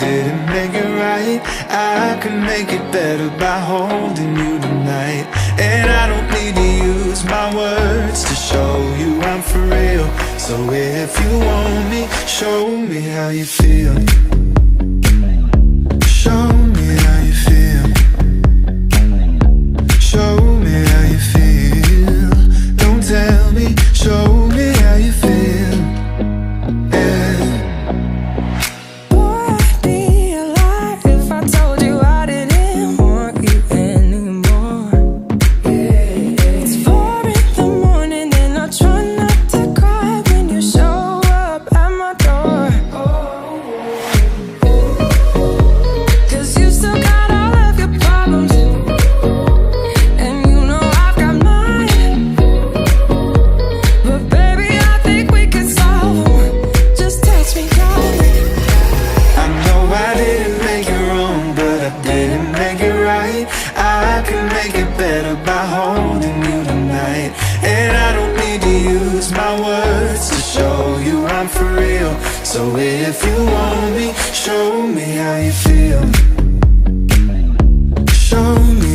didn't make it right. I can make it better by holding you tonight. And I don't need to use my words to show you I'm for real. So if you want me, show me how you feel. Show me how you feel. Show me how you feel. Don't tell me, show me how you feel. Yeah. Boy, I'd be a lie if I told you I didn't want you anymore. It's 4 in the morning and I try not to cry when you show up at my door. 'Cause you still got all of your problems, and you know I've got mine. But baby, I think we could solve them. Just text me, darling. I know I didn't make it wrong, but I didn't make it right. I can make it better by holding you tonight. And I don't need to use my words to show you I'm for real. So if you want me, show me how you feel. Show me